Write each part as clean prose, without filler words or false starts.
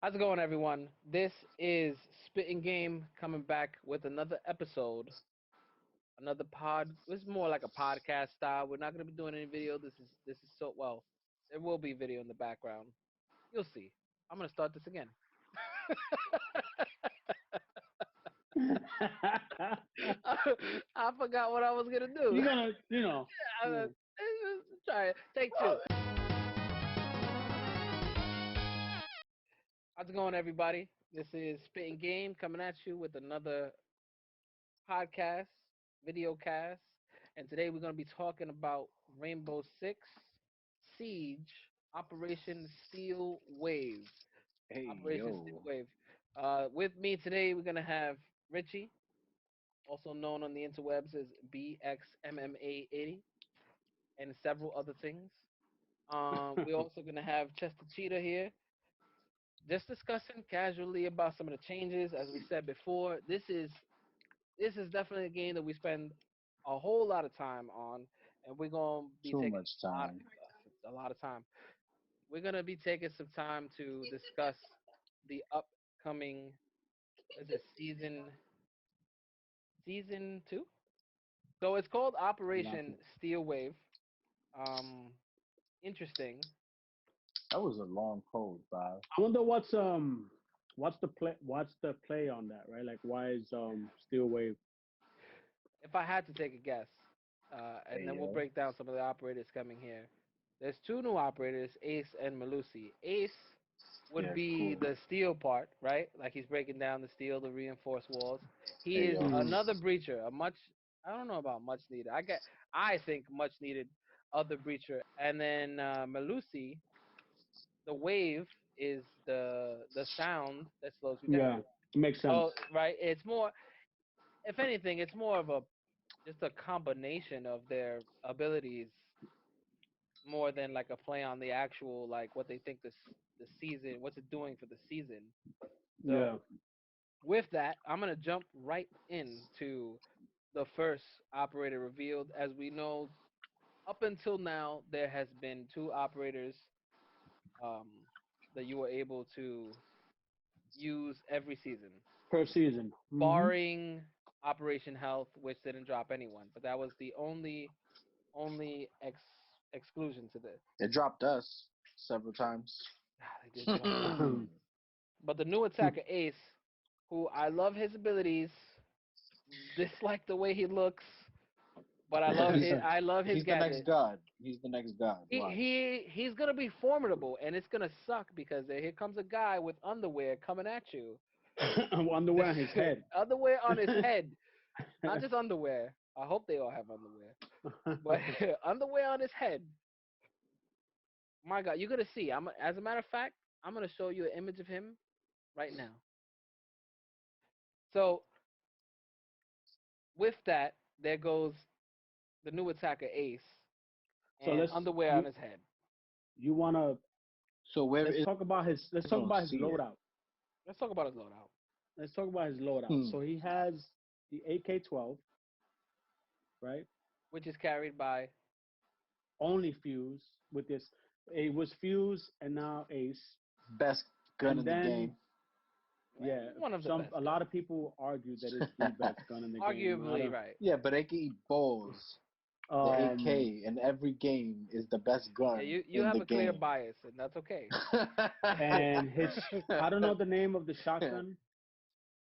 How's it going, everyone? This is Spittin Game coming back with another episode, another pod. This is more like a podcast style. We're not going to be doing any video. This is so well. There will be video in the background. You'll see. I'm going to start this again. I forgot what I was gonna do. You're gonna. Uh, Try it. Take two. How's it going, everybody? This is Spittin Game coming at you with another podcast, video cast, and today we're going to be talking about Rainbow Six Siege Operation Steel Wave. Hey Operation Steel yo. Wave. With me today, we're going to have Richie, also known on the interwebs as BXMMA80, and several other things. We're also going to have Chester Cheetah here, just discussing casually about some of the changes. As we said before, this is definitely a game that we spend a whole lot of time on, and we're gonna be Too taking much a lot, time. a lot of time. We're gonna be taking some time to discuss the upcoming, is it season two? So it's called Operation Nothing. Steel Wave. Um, Interesting. That was a long code, Bob. I wonder what's the play on that, right? Like why is Steel Wave? If I had to take a guess, and Hey then we'll yo. break down some of the operators coming here. There's two new operators, Ace and Malusi. Ace would Yeah, be cool. the steel part, right? Like he's breaking down the steel, the reinforced walls. He Hey is yo. Mhm. another breacher, I don't know about much needed. I think much needed other breacher. And then Malusi, the wave is the sound that slows you down. Yeah, makes sense. So right, it's more, if anything, it's more of a just a combination of their abilities more than like a play on the actual like what they think the season, what's it doing for the season. Yeah. So with that, I'm gonna jump right into the first operator revealed. As we know, up until now, there has been two operators um, that you were able to use every season, Per season. barring Operation Health, which didn't drop anyone. But that was the only exclusion to this. It dropped us several times. They did drop us. But the new attacker Ace, who I love his abilities, dislike the way he looks, but he's I love his he's the next gadget. god. He's the next god. Watch. He's gonna be formidable, and it's gonna suck because here comes a guy with underwear coming at you. Underwear on his head. Underwear on his head, not just underwear. I hope they all have underwear, but underwear on his head. My God, you're gonna see. As a matter of fact, I'm gonna show you an image of him right now. So with that, there goes the new attacker Ace So and underwear on his head. you wanna So where let's is talk about his let's I talk don't about his see it. loadout. Let's talk about his loadout, Let's talk about his loadout. Hmm. So he has the AK-12, right? which is carried by Only Fuse with this. It was Fuse and now Ace. Best gun And in the then game. yeah, one of the best a guns. lot of people argue that it's the best gun in the game. Arguably right. Yeah, but they can eat balls. The Um, AK in every game is the best Yeah, gun you in have the a clear game. bias, and that's okay. and his I don't know the name of the shotgun.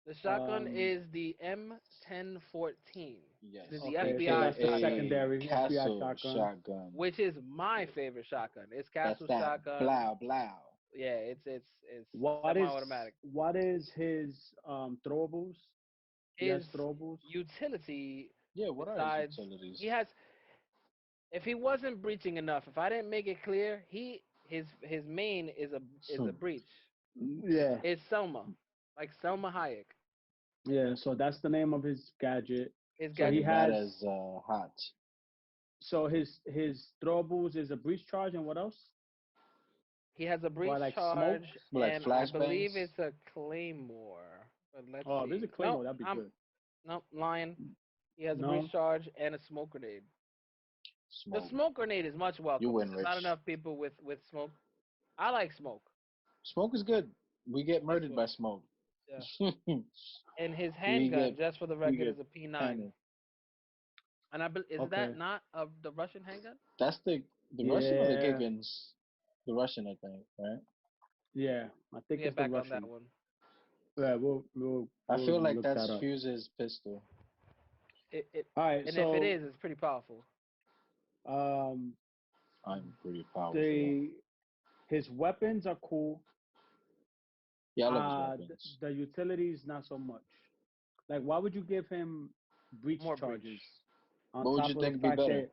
The shotgun Um, is the M1014. Yes, It is the okay, so FBI that's the shotgun, aka secondary FBI Castle shotgun. shotgun. which is my favorite shotgun. It's That's Castle that shotgun. blow blow. Yeah, it's What is semi-automatic. what is his throwables? He His has throwables. utility, Yeah, what are his besides utilities? he has, if he wasn't breaching enough, if I didn't make it clear, his main is a breach. Yeah, It's Selma, like Selma Hayek. yeah. So that's the name of his gadget. His So he Doesn't gadget. matter has as hot. so his throwables is a breach charge and what else? He has a breach Or like smoke? charge, Like and I flashbangs. believe it's a claymore. But let's Oh, if there's see. a No, claymore, that'd be I'm good. no lying. He has a breach No. charge and a smoke grenade. The Smoke. smoke grenade is much You welcome. win, There's not Rich. enough people with smoke. I like smoke. Smoke is good. We get This murdered one. by smoke. Yeah. we And his get handgun, just for the we record, get is a P9. panicked. And is that Okay. not of the Russian handgun? That's the Russian or the Yeah. Gagans? The Russian, I think, right? Yeah. I Let me think get it's the back on that Russian. one. Yeah, we'll I we'll feel like look that that's up. Fuse's pistol. It All right. and if it So is, it's pretty powerful. um I'm pretty powerful. the his weapons are cool. Yeah, I love his weapons. The utilities not so much. Like, why would you give him breach More breach. charges on What would you top of the think would be fact better? that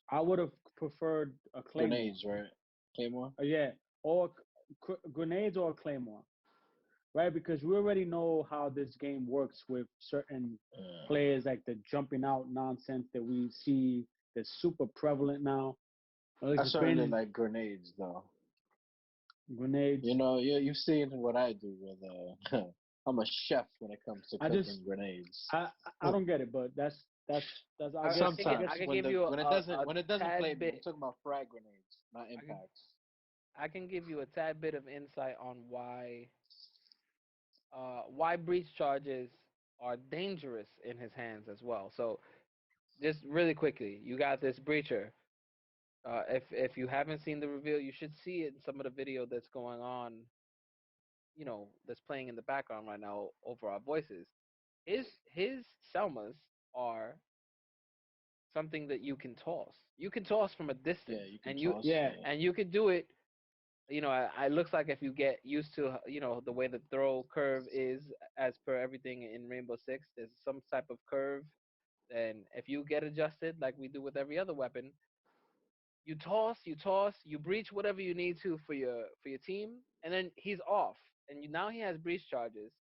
I would have preferred a claymore? Grenades, right? Claymore? Yeah, or grenades or a claymore, right? Because we already know how this game works with certain Yeah. players, like the jumping out nonsense that we see that's super prevalent now. Well, I it's certainly been like grenades, though. You grenades. know, you've seen what I do with I'm a chef when it comes to I just cooking grenades. I don't get it, but that's I guess Sometimes I can when give the you when it doesn't play tad me, I'm bit. talking about frag grenades, not I can impacts. I can give you a tad bit of insight on why breach charges are dangerous in his hands as well. So just really quickly, you got this breacher. If you haven't seen the reveal, you should see it in some of the video that's going on. That's playing in the background right now over our voices. His Selmas are something that you can toss. You can toss from a Yeah, distance, you can and you toss. yeah, Yeah, and you can do it. It looks like if you get used to the way the throw curve is as per everything in Rainbow Six, there's some type of curve. And if you get adjusted like we do with every other weapon, you breach whatever you need to for your team, and then he's off, and now he has breach charges.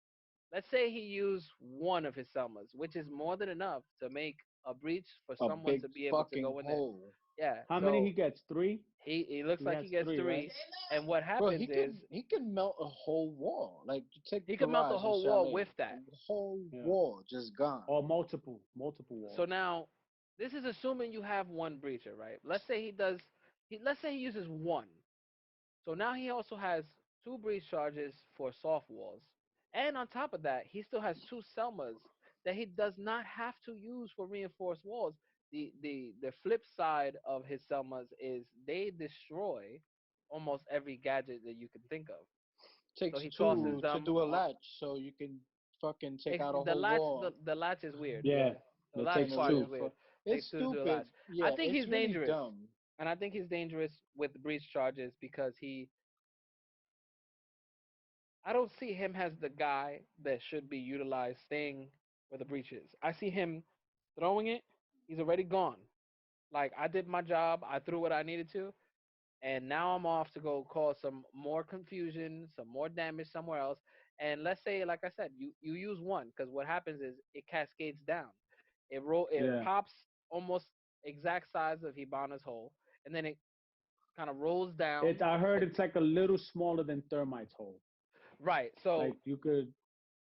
Let's say he used one of his Selmas, which is more than enough to make a breach for a someone big to be able to fucking go in there. hole. Yeah, how many he so gets? Three. he looks He like has he gets three, right? three, and what Bro, happens is he can melt a whole wall. Like you take he could melt the Garage in whole wall Chalet, with that. the whole Yeah, wall just gone. or multiple So walls. now this is assuming you have one breacher, right? Let's say he uses one. So now he also has two breach charges for soft walls. And on top of that, he still has two Selmas that he does not have to use for reinforced walls. The flip side of his Selmas is they destroy almost every gadget that you can think of. So Takes he tosses Mm. two to them do a on, latch, so you can fucking take out a the whole latch. wall. The latch is weird. Yeah, The it latch Trying takes to part is two. weird. reinforce. It's Takes two to do the latch. stupid. I Yeah, think it's he's really dangerous, dumb. and I think he's dangerous with breach charges because I don't see him as the guy that should be utilized staying where the breach is. I see him throwing it. He's already gone. Like I did my job. I threw what I needed to, and now I'm off to go cause some more confusion, some more damage somewhere else. And let's say, like I said, you use one because what happens is it cascades down. It Yeah, pops almost exact size of Hibana's hole, and then it kind of rolls down. it. I heard To, it's like a little smaller than termites hole. right. So Like you could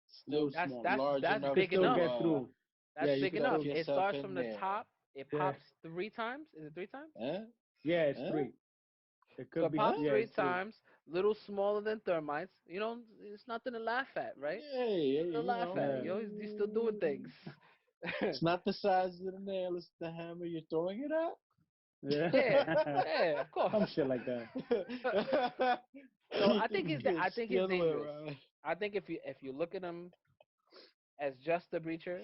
Still little that's smaller. that's large that's You enough could big still to enough. get through. That's Yeah, you big could enough. stuff still. It yourself starts in from the there. top. It Yeah, pops three times. Is it three times? Eh? yeah, it's Eh? three. It So could it be. pops Eh? Yeah, three it's three. times. Little smaller than termites. It's nothing to laugh at, right? Yeah, yeah, Nothing to you laugh know. at. Yeah, You're still doing things. It's not the size of the nail, it's the hammer you're throwing it Yeah, yeah. yeah, of course. Some shit like that. at. So I It's think the he's other way dangerous. around. I think if you look at him as just a breacher,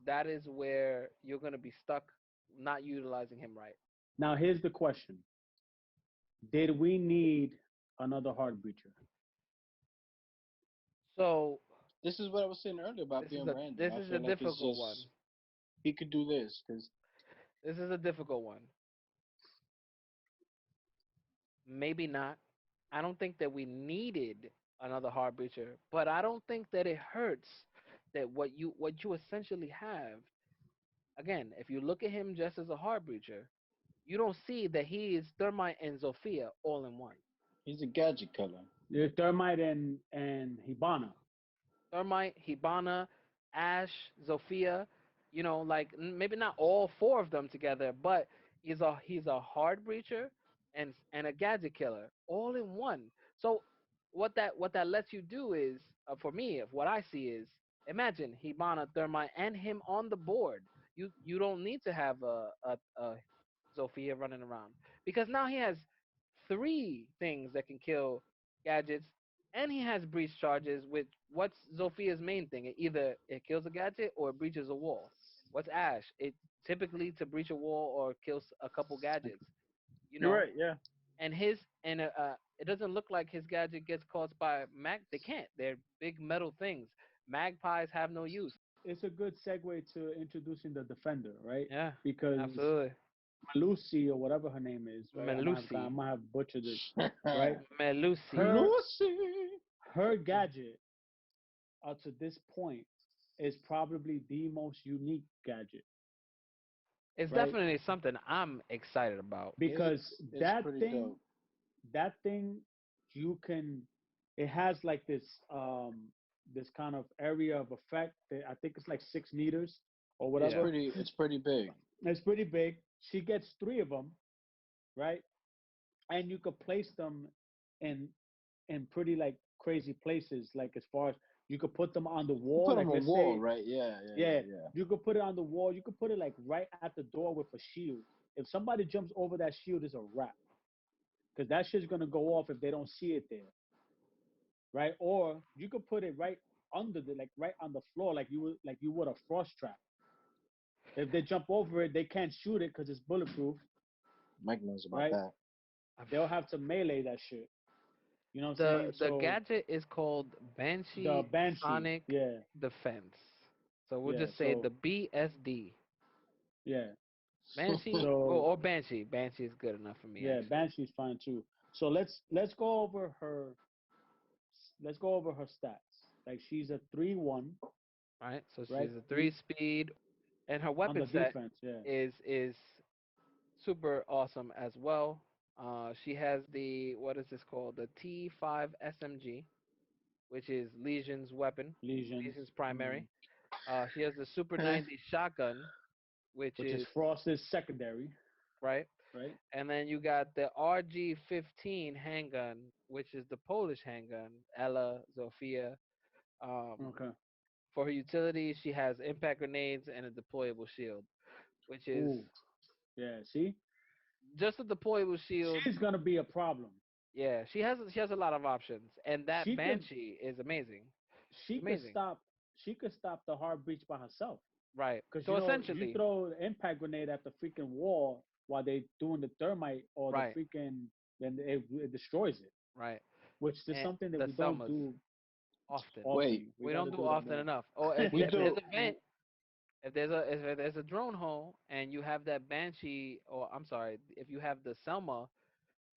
that is where you're gonna be stuck not utilizing him right. Now here's the question: did we need another hard breacher? So This is what I was saying earlier about being random. this I is a feel like it's difficult one. just he could do this because This is a difficult one. Maybe not. I don't think that we needed another hard breacher, but I don't think that it hurts that what you essentially have. Again, if you look at him just as a hard breacher, you don't see that he is Thermite and Zofia all in one. he's a gadget killer. The thermite and Hibana. Thermite, Hibana, Ash, Zofia, like maybe not all four of them together, but he's a hard breacher and a gadget killer all in one. So what that lets you do is, for me, if what I see is, imagine Hibana, Thermite, and him on the board. You don't need to have a Zofia running around, because now he has three things that can kill gadgets, and he has breach charges. With what's Zofia's main thing? Either it kills a gadget or it breaches a wall. What's Ash? It typically to breach a wall or kills a couple gadgets. You You're know, right. Yeah, and it doesn't look like his gadget gets caused by mag. They can't. They're big metal things. Magpies have no use. it's a good segue to introducing the defender, right? Yeah, Because absolutely. Lucy or whatever her name is, right? I Melusi, might have butchered it, right? Melusi. Her Lucy. her gadget up to this point is probably the most unique gadget, It's right? definitely something I'm excited about. Because It's pretty dope. that thing, you can, it has like this kind of area of effect. I think it's like 6 meters or Yeah, whatever. It's pretty big. It's pretty big. She gets three of them, right? And you could place them in pretty like crazy places. Like as far as you could put them on the You wall. put Like them on let's wall, say, right? yeah, Yeah. you could put it on the wall. You could put it like right at the door with a shield. If somebody jumps over that shield, it's a wrap because that shit's gonna go off if they don't see it there, right? Or you could put it right under the, like right on the floor, like you would a frost trap. If they jump over it, they can't shoot it because it's bulletproof, Mike knows about right? that. They'll have to melee that shit. You know what I'm saying? the So gadget is called the Banshee banshee, Sonic yeah, Defense. So we'll yeah. just say So the BSD. yeah, Banshee, so or Banshee. Banshee is good enough for me, yeah, actually. banshee's fine too. So let's go over her. Let's go over her stats. Like she's a 3-1, Right. So right? she's a 3 speed, and her On weapon the set defense, yeah. is super awesome as well. She has the, what is this called? The T5 SMG, which is Legion's weapon, Lesions, Legion's mhm, primary. She has the Super 90 shotgun, which which is is Frost's secondary, right. right? And then you got the RG15 handgun, which is the Polish handgun, Ella Zofia. Um, Okay. for her utility, she has impact grenades and a deployable shield, which is Ooh, yeah. See, just a deployable shield. she's gonna be a problem. Yeah, she has a lot of options, and that She could Banshee is amazing. she It's could amazing, stop she could stop the hard breach by herself. right? Because So you essentially, throw the impact grenade at the freaking wall while they doing the thermite or the right, freaking, then it destroys it. right, Which is and something that the we don't Selmas do often. Wait, often. We We got don't to do do that often more. enough. Or we if there's do. a vent, if there's a drone hole, and you have that Banshee, or I'm sorry, if you have the Selma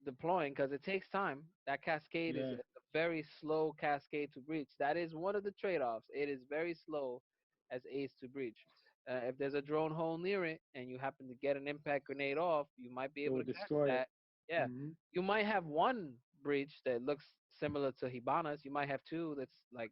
deploying, because it takes time. That cascade is Yeah, a very slow cascade to breach. That is one of the trade-offs. It is very slow as Ace to breach. If there's a drone hole near it and you happen to get an impact grenade off, you might be it able will to catch destroy it. that. Yeah, Hmm. you might have one breach that looks similar to Hibana's. You might have two that's like,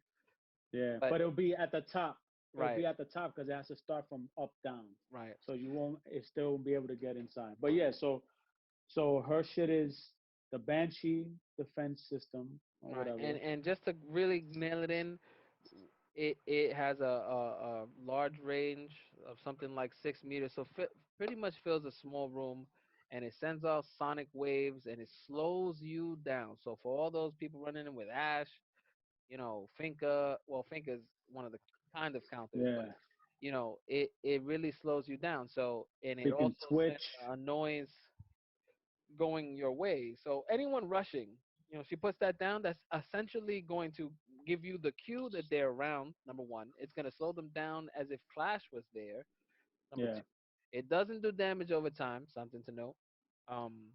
Yeah, but but it'll be at the top. It'll right, be at the top because it has to start from up down. right, So you won't. It still won't be able to get inside. But yeah, so her shit is the Banshee defense system or right. whatever. And just to really nail it in, it has a large range of something like 6 meters, so pretty much fills a small room, and it sends off sonic waves and it slows you down. So for all those people running in with Ash, Finka, well, Finka's one of the kind of counters, but Yeah, it really slows you down. So, and it freaking also sends Twitch. a noise going your way. So anyone rushing, she puts that down. That's essentially going to give you the cue that they're around. Number one, it's going to slow them down as if Clash was there. Number Yeah, two, it doesn't do damage over time. Something to note. Um,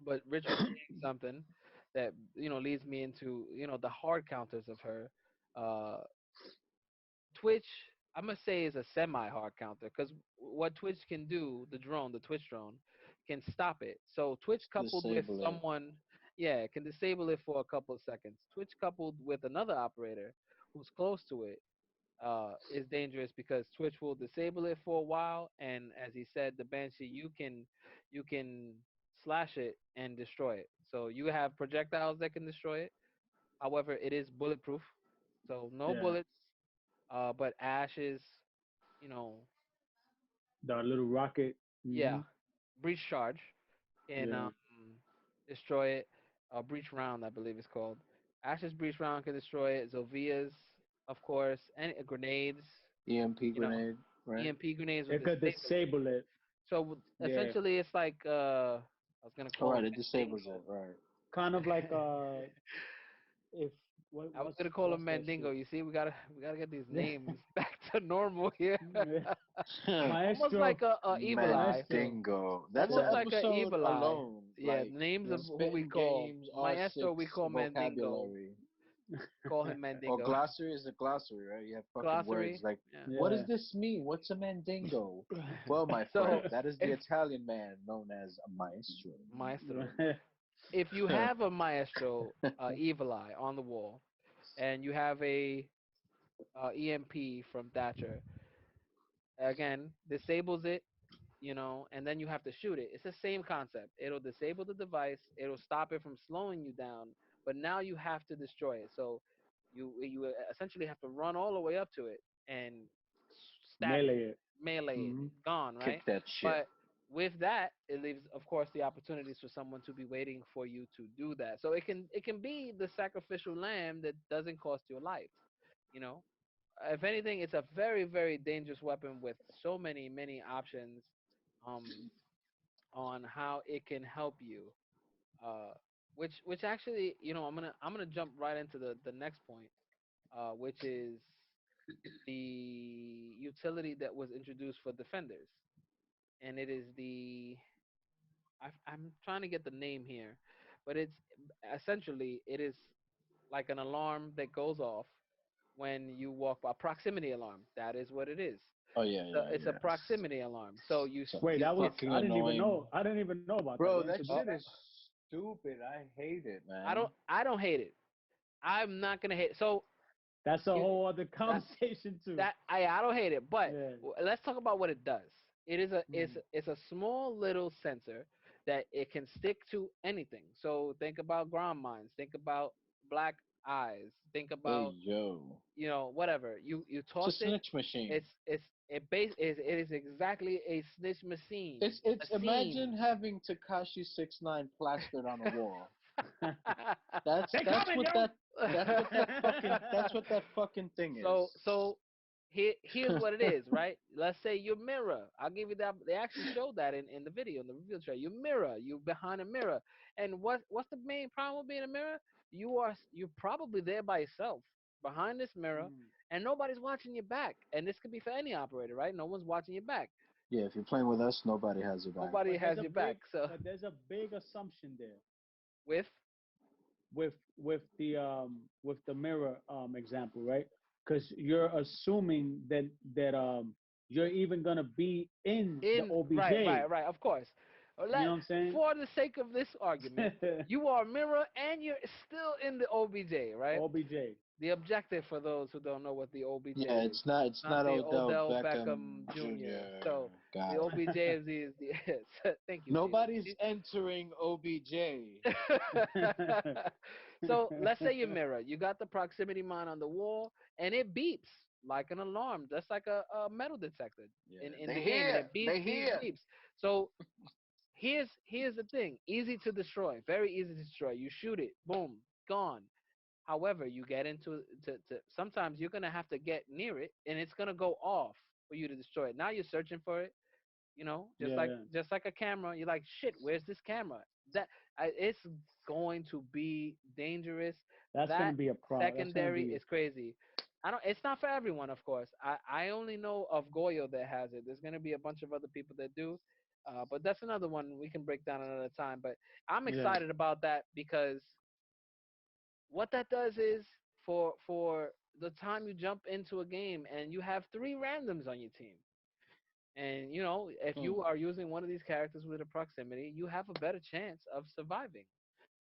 but Rich was saying something that leads me into the hard counters of her. Uh, Twitch, I'm gonna say, is a semi-hard counter because what Twitch can do, the Twitch drone, can stop it. So Twitch coupled with Disable it. someone, yeah, it can disable it for a couple of seconds. Twitch coupled with another operator who's close to it is dangerous because Twitch will disable it for a while, and as he said, the Banshee, you can slash it and destroy it. So you have projectiles that can destroy it. However, it is bulletproof, so no Yeah, bullets. But Ash is, you know, the little rocket. yeah, Hmm. breach charge can Yeah, destroy it. Breach round, I believe it's called. Ash's breach round can destroy it. Zovia's, of course, and grenades. EMP You know, grenade, right? EMP grenades would it could disable it. disable it. So Yeah, essentially, it's like I was gonna All call right, him it disables Mandingo. it. Right. kind of like if I was gonna call him what's that Mandingo. shit? You see, we gotta get these names back to normal here. Almost like a evil eye. Maestro. Mandingo. That's an Almost Yeah, like a episode evil eye. alone. Yeah, Like names of who we Spitting call Games Maestro. We R6 call Mandingo. vocabulary. Call him Or Mandingo. glossary is a glossary, right? You have fucking words Glossary. like, Yeah. what does yeah. this mean? What's a mandingo? Well, my friend, So that is the if Italian man known as a maestro. Maestro, if you have a Maestro evil eye on the wall, and you have a EMP from Thatcher, again disables it, and then you have to shoot it. It's the same concept. It'll disable the device. It'll stop it from slowing you down, but now you have to destroy it. So you essentially have to run all the way up to it and stab it, Melee it. melee it. Hmm. It's gone, Kick right? that shit. But with that, it leaves, of course, the opportunities for someone to be waiting for you to do that. So it can be the sacrificial lamb that doesn't cost your life. You know, if anything, it's a very, very dangerous weapon with so many options um, on how it can help you. Uh, which actually, I'm gonna jump right into the next point, which is the utility that was introduced for defenders, and it is I'm trying to get the name here, but it's essentially it is like an alarm that goes off when you walk by, proximity alarm. That is what it is. Oh yeah, yeah, It's a yeah. proximity alarm. So So Wait, that was it's fucking I didn't even annoying, know. I didn't even know about that. They bro. That introduced oh, shit that. is stupid. I hate it, I man. don't hate it. I'm not gonna hate. So That's a you whole other that conversation too. that I don't hate it, but Yeah. let's talk about what it does. It is a Mm. it's a small little sensor that it can stick to anything. So think about ground mines. Think about black eyes. Think Hey about yo, whatever. You it's a toss it. snitch machine. It is exactly a snitch machine. A It's scene. imagine having Takashi 69 plastered on a wall. They That's coming, what yo. that that's what that fucking thing is. So here's what it is, right? Let's say your mirror. I'll give you that. They actually showed that in the video, in the review trailer. Your mirror, you behind a mirror, and what's the main problem with being a mirror? You're probably there by yourself behind this mirror, Mm. and nobody's watching your back. And this could be for any operator, right? No one's watching your back. Yeah, if you're playing with us, nobody has your back. Nobody But there's has a your back. big So but there's a big assumption there with with the mirror example, right? Because you're assuming that you're even gonna be in the in right, OBJ. right, right. Of course. You know what I'm saying? For the sake of this argument, you are a mirror and you're still in the OBJ, right? OBJ. The objective, for those who don't know what the OBJ Yeah, is, it's not not the Odell Odell Beckham Beckham Jr. Jr. So the Got it. OBJ thank you, Nobody's Jesus. entering OBJ. So let's say your mirror, you got the proximity mine on the wall, and it beeps like an alarm, just like a metal detector Yeah, in they the game, and here. it beeps, They beeps, here. beeps. So here's the thing: easy to destroy, very easy to destroy. You shoot it, boom, gone. However, you get into sometimes you're gonna have to get near it, and it's gonna go off for you to destroy it. Now you're searching for it, just Yeah, like yeah. a camera. You're like, shit, where's this camera? It's going to be dangerous. That's gonna That be a pro. That's gonna secondary be is crazy. I don't. It's not for everyone, of course. I only know of Goyo that has it. There's gonna be a bunch of other people that do. But that's another one we can break down another time. But I'm yeah, excited about that because what that does is for the time you jump into a game and you have three randoms on your team, and if Hmm. you are using one of these characters with a proximity, you have a better chance of surviving.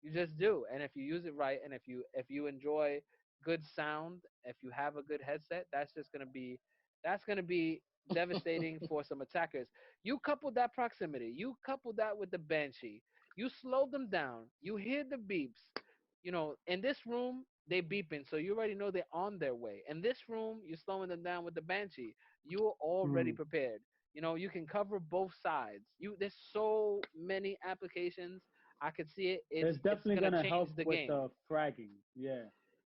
You just do. And if you use it right, and if you enjoy good sound, if you have a good headset, that's gonna be devastating for some attackers. You couple that proximity, you couple that with the banshee, you slow them down, you hear the beeps. In this room, they beeping, so you already know they're on their way. In this room, you're slowing them down with the banshee. You're already Hmm. prepared. You know, you can cover both sides. There's so many applications. I could see it. It's It's it's definitely gonna gonna change help the with game. the fragging. Yeah,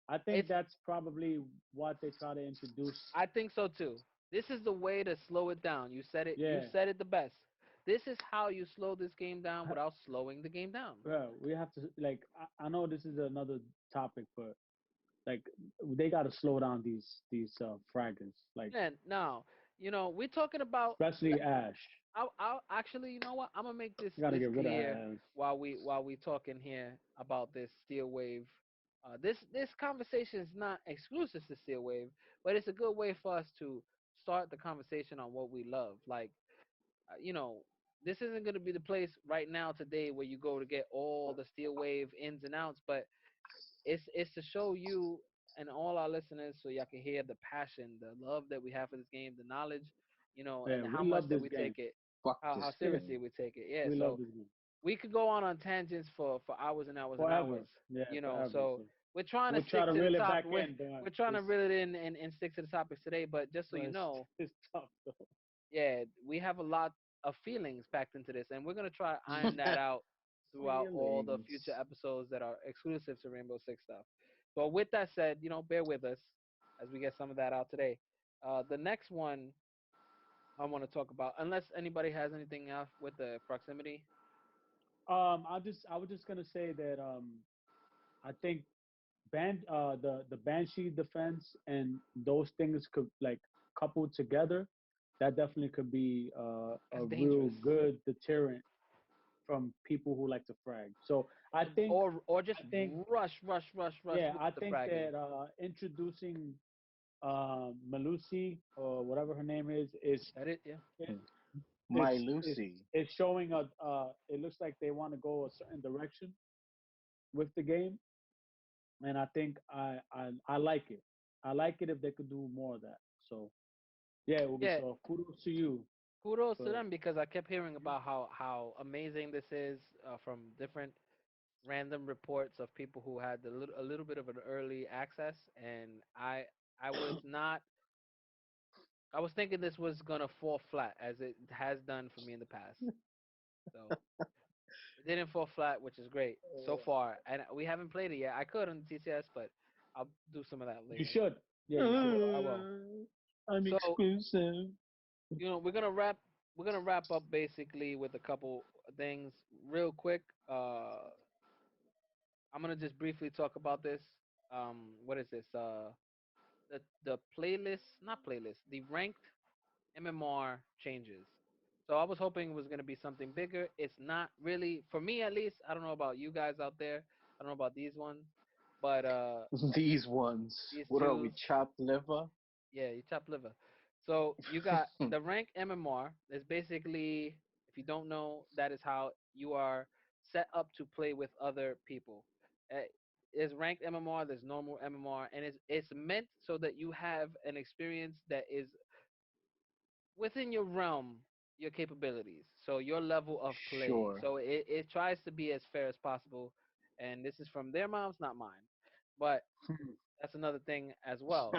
I think It's that's probably what they try to introduce. I think so too. This is the way to slow it down. You said it. You Yeah, said it the best. This is how you slow this game down without slowing the game down. bro, we have to like. I know this is another topic, but like they got to slow down these fraggers, like Man, now we're talking about. especially Ash. I'll actually, you know what? I'm gonna make this You got to this get rid of clear Ash. while we talking here about this Steel Wave. This conversation is not exclusive to Steel Wave, but it's a good way for us to start the conversation on what we love. Like, uh, you know, this isn't gonna be the place right now today where you go to get all the Steel Wave ins and outs, but it's to show you and all our listeners so y'all can hear the passion, the love that we have for this game, the knowledge, and Yeah, how we much love that this we game. take it, Fuck how this seriously game. we take it. Yeah, We love so this game we could go on tangents for hours and hours and forever. hours, Yeah, forever. So So we're trying to we'll try stick to to the reel it top. back We're in, but we're trying to it's reel it in and stick to the topics today. But just so but you it's, know, it's tough though. yeah, we have a lot of feelings packed into this, and we're gonna try to iron that out throughout all the future Feelings. episodes that are exclusive to Rainbow Six stuff. But with that said, bear with us as we get some of that out today. The next one I want to talk about, unless anybody has anything else with the proximity. I was just gonna say that I think the banshee defense and those things could like coupled together, that definitely could be That's a dangerous. real good deterrent from people who like to frag. So Or just I think rush yeah, with I the think fragging. that introducing Malusi or whatever her name is That it, yeah. My is Lucy. is showing a it looks like they want to go a certain direction with the game, and I think I like it. I like it if they could do more of that. So yeah, Yeah, Ubisoft, kudos to you. kudos to But them because I kept hearing about how amazing this is from different random reports of people who had a little bit of an early access, and I was not. I was thinking this was gonna fall flat as it has done for me in the past. So it didn't fall flat, which is great so far. And we haven't played it yet. I could on the TCS, but I'll do some of that you later. should. Yeah, you should. I will. I'm So exclusive. we're gonna wrap up basically with a couple things real quick. I'm gonna just briefly talk about this. What is this? The playlist, not playlist, the ranked MMR changes. So I was hoping it was gonna be something bigger. It's not really for me at least. I don't know about you guys out there. I don't know about these ones, but These ones. these What are we, twos. chopped liver? Yeah, you chop liver. So you got the rank MMR is basically, if you don't know, that is how you are set up to play with other people. Uh, There's ranked MMR, there's normal MMR, and it's meant so that you have an experience that is within your realm, your capabilities, so your level of play. Sure. So it tries to be as fair as possible, and this is from their mouths, not mine. But that's another thing as well.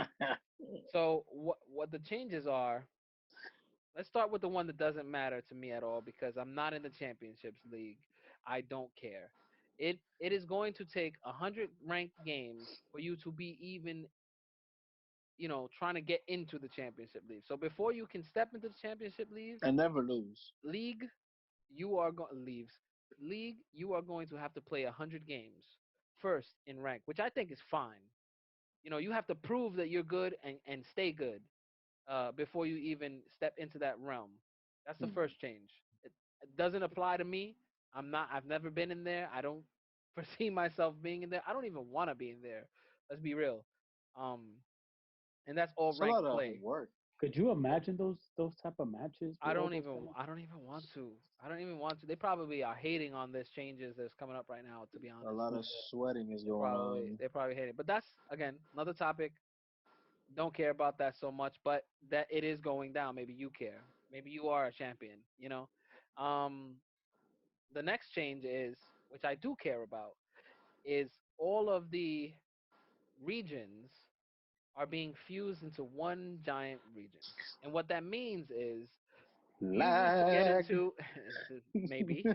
So what the changes are? Let's start with the one that doesn't matter to me at all because I'm not in the championships league. I don't care. It is going to take 100 ranked games for you to be even trying to get into the championship league. So before you can step into the championship I never lose. league, you are going leaves league. You are going to have to play 100 games first in rank, which I think is fine. You have to prove that you're good and stay good before you even step into that realm. That's the Hmm. first change. It doesn't apply to me. I'm not. I've never been in there. I don't foresee myself being in there. I don't even want to be in there. Let's be real. Um, and that's all It's a ranked lot of play. work. Could you imagine those type of matches I with all don't those even. kind of? I don't even want to. I don't even want to. They probably are hating on this changes that's coming up right now. To be A honest, lot of sweating is they going probably on. they probably hate it. But that's again another topic. Don't care about that so much, but that it is going down. Maybe you care. Maybe you are a champion. Um, the next change is, which I do care about, is all of the regions are being fused into one giant region. And what that means is you used to get Lag. into maybe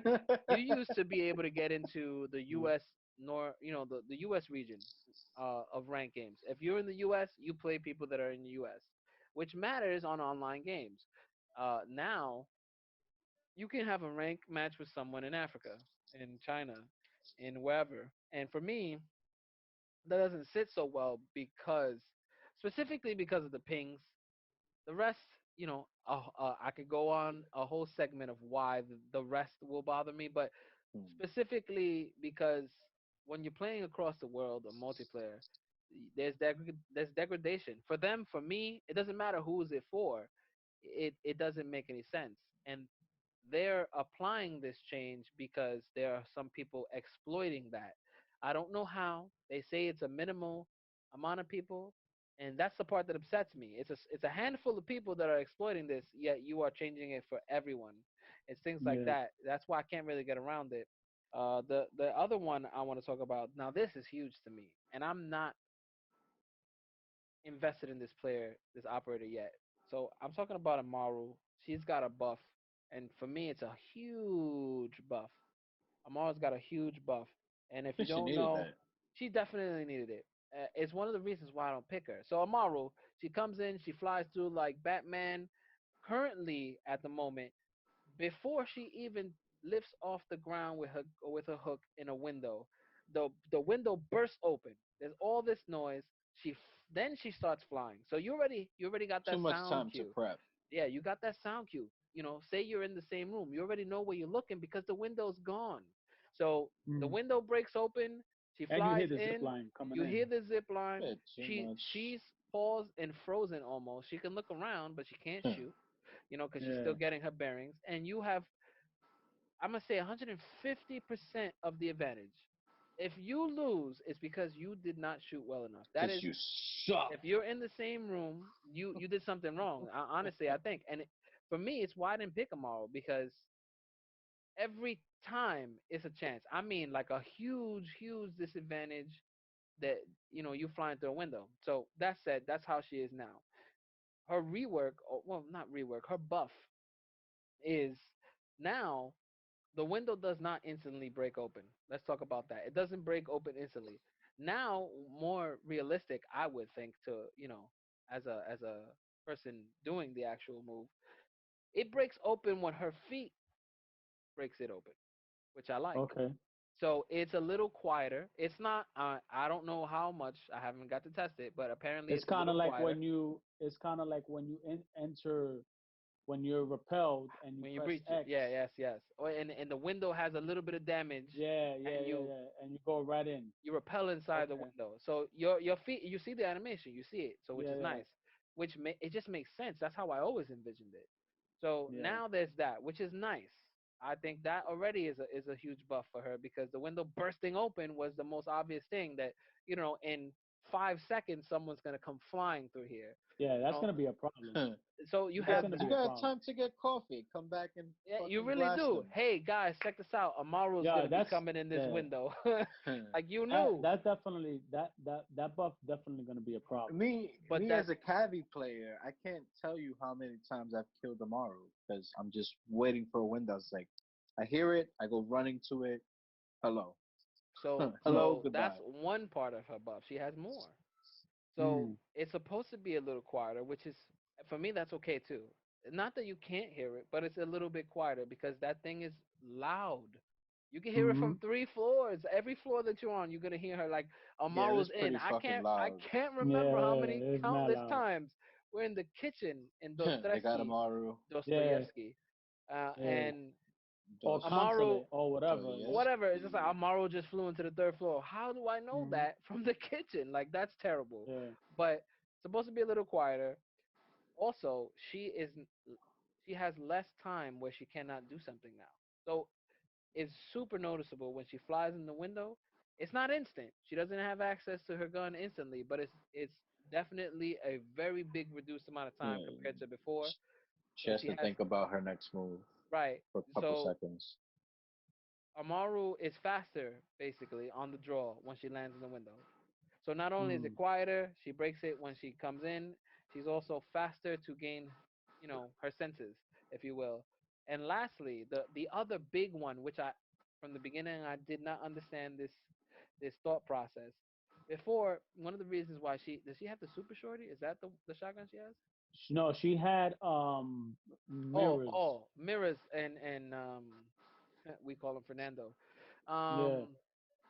you used to be able to get into the Mm. US the US region of ranked games. If you're in the US, you play people that are in the US, which matters on online games. Now you can have a rank match with someone in Africa, in China, in wherever. And for me, that doesn't sit so well because specifically because of the pings. The rest, I could go on a whole segment of why the rest will bother me, but Hmm. specifically because when you're playing across the world or multiplayer, there's degradation for them. For me, it doesn't matter who is it for. It doesn't make any sense, and they're applying this change because there are some people exploiting that. I don't know how. They say it's a minimal amount of people, and that's the part that upsets me. It's a handful of people that are exploiting this, yet you are changing it for everyone. It's things like Yeah. that. That's why I can't really get around it. The other one I want to talk about now. This is huge to me, and I'm not invested in this player, this operator yet. So I'm talking about Amaru. She's got a buff, and for me, it's a huge buff. Amaru's got a huge buff, and if I you think she don't needed know, that. she definitely needed it. It's one of the reasons why I don't pick her. So Amaru, she comes in, she flies through like Batman. Currently, at the moment, before she even lifts off the ground with her hook in a window, the window bursts open. There's all this noise. Then she starts flying. So you already got Too that much sound time to cue. prep. Yeah, you got that sound cue. Say you're in the same room. You already know where you're looking because the window's gone. So the Mm. window breaks open. She And you flies hear the zip in. line coming You in. hear the zip line. Bit too She's much. paused and frozen almost. She can look around, but she can't shoot. Because she's Yeah. still getting her bearings. And you have, I'm gonna say, 150% of the advantage. If you lose, it's because you did not shoot well enough. That Because is, you suck. if you're in the same room, you did something wrong. Honestly, I think. And for me, it's why I didn't pick Amaro because every time it's a chance. I mean, like a huge, huge disadvantage that you flying through a window. So that said, that's how she is now. Her rework, or well, not rework, her buff is now the window does not instantly break open. Let's talk about that. It doesn't break open instantly. Now, more realistic, I would think as a person doing the actual move, it breaks open when her feet breaks it open, which I like. Okay. So it's a little quieter. It's not. I don't know how much. I haven't got to test it, but apparently It's it's a kind little of like quieter when you. It's kind of like when you enter when you're repelled and you when you press breach it. X. Yeah, yes, yes. And the window has a little bit of damage, Yeah, yeah, and yeah, you yeah, and you go right in. you repel inside the Okay. window. So your feet, you see the animation, you see it, so which Yeah, is yeah, nice. It just makes sense. That's how I always envisioned it. So yeah, now there's that, which is nice. I think that already is a huge buff for her because the window bursting open was the most obvious thing that in 5 seconds someone's gonna come flying through here. yeah. You That's know, gonna be a problem. so you That's have gonna You be a that. got problem. time to get coffee. Come back and Yeah, you fucking really blast do. them. Hey guys, check this out. Amaru's Yeah, gonna be that's coming in this yeah. window. Like you That knew, that's definitely that buff definitely gonna be a problem. Me but as that's a cavi player, I can't tell you how many times I've killed Amaru because I'm just waiting for a window. It's like I hear it, I go running to it. Hello, so hello, so that's goodbye. one part of her buff. She has more. So Mm. it's supposed to be a little quieter, which is for me that's okay too. Not that you can't hear it, but it's a little bit quieter because that thing is loud. You can hear it Hmm. from 3 floors. Every floor that you're on, you're gonna hear her like Yeah, it Amaru's is in. pretty I fucking can't I loud. can't remember how Yeah, many it's mad countless loud. times we're in the kitchen in They got Dostoevsky Amaru, Yeah, Dostoevsky. yeah. And Or Amaru consulate or whatever. Yeah. whatever. It's just like Dostoevsky. Amaru just flew into the third floor. How do I know Hmm. that from the kitchen? Like that's terrible. Yeah. But supposed to be a little quieter. Also, she has less time where she cannot do something now. So it's super noticeable when she flies in the window. It's not instant. She doesn't have access to her gun instantly, but it's definitely a very big reduced amount of time Yeah, compared to before. she So has she to has think about her next move right. for a couple So seconds. Amaru is faster basically on the draw when she lands in the window. So not only is it Mm. quieter, she breaks it when she comes in. She's also faster to gain, her senses, if you will. And lastly, the other big one, which from the beginning I did not understand this thought process. Before, one of the reasons why does she have the super shorty? Is that the shotgun she has? No, she had mirrors. Mirrors and we call him Fernando. Yeah,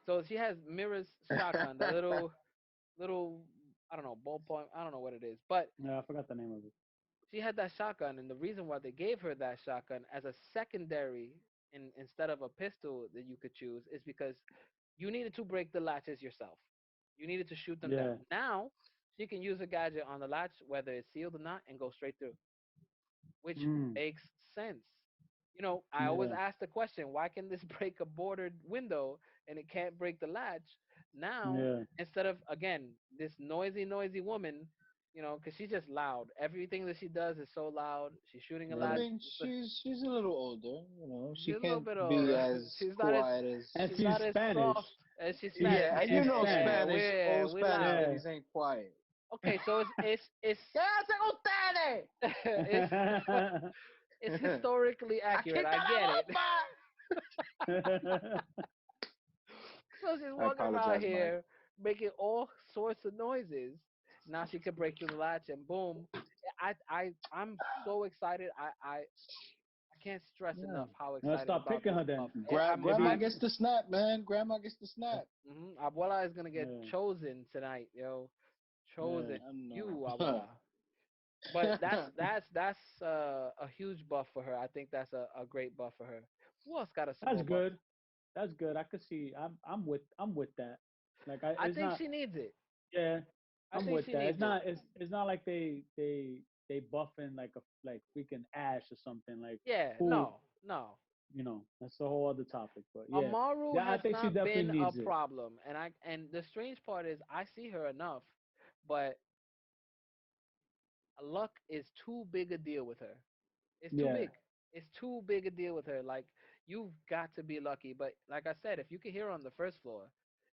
So she has Mirrors shotgun, the little I don't know ballpoint. I don't know what it is, but yeah, I forgot the name of it. she had that shotgun, and the reason why they gave her that shotgun as a secondary instead of a pistol that you could choose is because you needed to break the latches yourself. You needed to shoot them down. Yeah. Now she can use a gadget on the latch, whether it's sealed or not, and go straight through, which Mm. makes sense. I always Yeah. ask the question, why can this break a boarded window and it can't break the latch? Now, Yeah. instead of, again, this noisy woman, because she's just loud. Everything that she does is so loud. She's shooting a I Yeah. latch. mean, she's a little older. You know, she She's a little can't bit be older. as She's not as quiet as. And she's she's not as Spanish. soft as she's Spanish. Yeah, and you She's know Yeah, Spanish. Spanish. we're Old we Spanish loud. Yeah. ladies ain't quiet. Okay, so it's ¿Qué hacen ustedes? it's it's historically Aquí accurate. está I la get it. bomba. So she's I walking around apologize, Mike. here making all sorts of noises. Now she can break through the latch and boom. I'm so excited. I can't stress Yeah. enough how No, excited stop about picking this her then. buff. I'm Grandma Maybe. gets the snap, man. Grandma gets the snap. Abuela is gonna get Yeah. chosen tonight, yo. Yeah. Chosen. I You, know. Abuela. But that's a huge buff for her. I think that's a great buff for her. Who else got a That's small buff? good. That's good. I could see. I'm with that. Like I it's think not. she needs it. Yeah, I I'm think with she that. needs it. It's not like they buffing like freaking Ash or something like Yeah, who no. that's a whole other topic. But yeah, Amaru yeah, I has think she not definitely been a needs it. problem, and the strange part is I see her enough, but luck is too big a deal with her. It's too Yeah, big. It's too big a deal with her. Like you've got to be lucky. But like I said, if you can hear her on the first floor,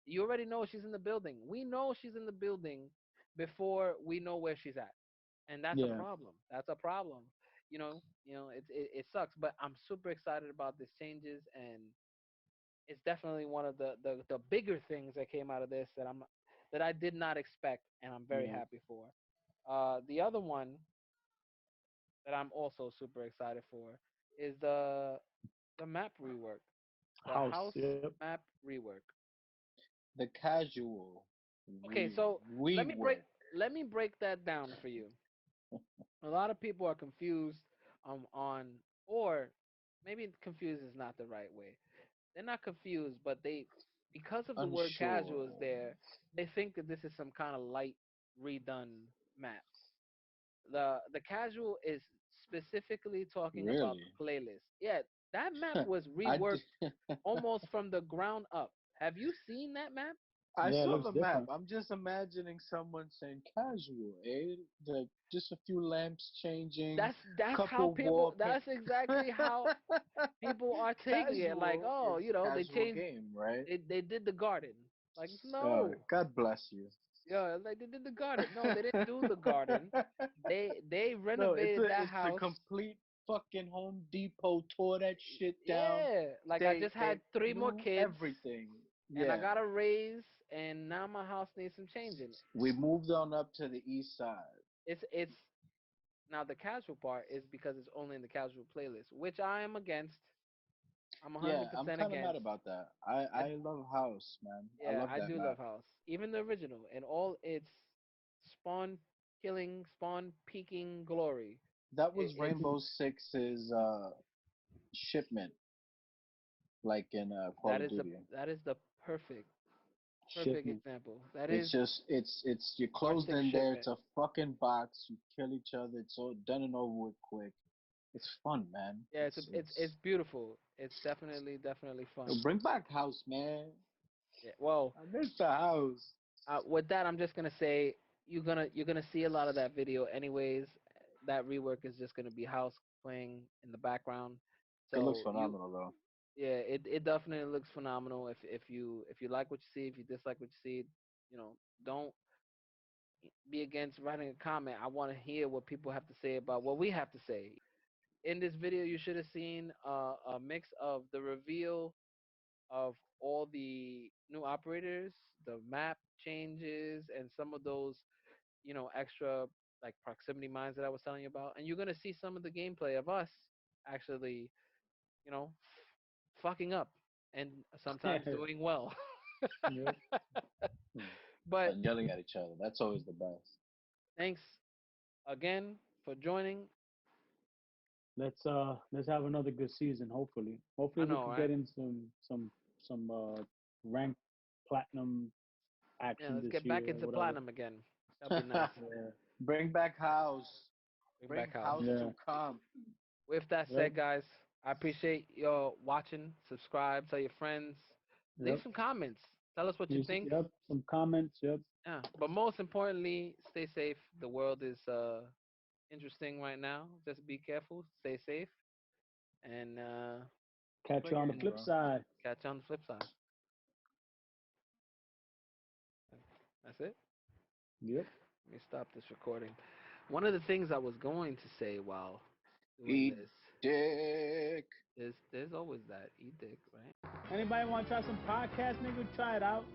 you already know she's in the building. We know she's in the building before we know where she's at, and that's a yeah, problem. That's a problem. It sucks. But I'm super excited about these changes, and it's definitely one of the bigger things that came out of this that I did not expect, and I'm very yeah. happy for. The other one that I'm also super excited for is the map rework, the House. house Yep. map rework. The casual Okay, so let weed me break work. let me break that down for you. A lot of people are confused on or maybe confused is not the right way. They're not confused, but they because of the word casual is Unsure. there, they think that this is some kind of light redone map. The casual is specifically talking about Really? the playlist. Yeah, that map was I did. reworked almost from the ground up. Have you seen that map? I Yeah, it saw looks the map. different. I'm just imagining someone saying casual, eh? Just a few lamps changing, That's how couple people. wall paint. That's exactly how people are taking it. Like, Casual oh, is they casual changed. game, right? They did the garden. Like, no, God bless you. yeah, like they did the garden. No, they didn't do the garden. They No, renovated that it's a house. complete fucking Home Depot tore that shit down. Yeah, like I They just had three more blew kids, everything. and I Yeah. got a raise, and now my house needs some changing. We moved on up to the east side. It's now the casual part is because it's only in the casual playlist, which I am against. I'm Yeah, I'm 100% kind of mad against. about that. I I I love House, man. I Yeah, love I that do map. love House, even the original, and all its spawn killing, spawn peaking glory. That It, was it's Rainbow Six's shipment, like in Call that of is the Duty. that is the perfect Shipment. example. That is It's just it's you're our closed six in there. shipment. It's a fucking box. You kill each other. It's all done and over with quick. It's fun, man. Yeah, it's beautiful. It's definitely fun. Bring back House, man. Yeah, well, I miss the House. with that, I'm just gonna say you're gonna see a lot of that video anyways. That rework is just gonna be house playing in the background. It looks So phenomenal though. yeah, it definitely looks phenomenal. If you like what you see, if you dislike what you see, Don't be against writing a comment. I want to hear what people have to say about what we have to say. In this video, you should have seen a mix of the reveal of all the new operators, the map changes, and some of those, extra like proximity mines that I was telling you about. And you're gonna see some of the gameplay of us actually, you know, fucking up and sometimes doing well. Yep. But And yelling at each other. That's always the best. thanks again for joining. Let's have another good season. Hopefully, I we know, could right? get in some ranked platinum Yeah, action let's this get back year or into whatever. platinum again. That'd be nice. Yeah. Bring back house. Bring Bring back house. house Yeah. to come. With that Yep. said, guys, I appreciate your watching. Subscribe, tell your friends, leave Yep. some comments. Tell us what you think. Yep. Some comments. Yep. Yeah, but most importantly, stay safe. The world is interesting right now. Just be careful, stay safe, and Catch you Bring on it the in, flip bro. side. catch you on the flip side. That's it. Yep. Let me stop this recording. One of the things I was going to say while doing Eat this dick. is there's always that eat dick, right? Anybody want to try some podcast, nigga? Try it out.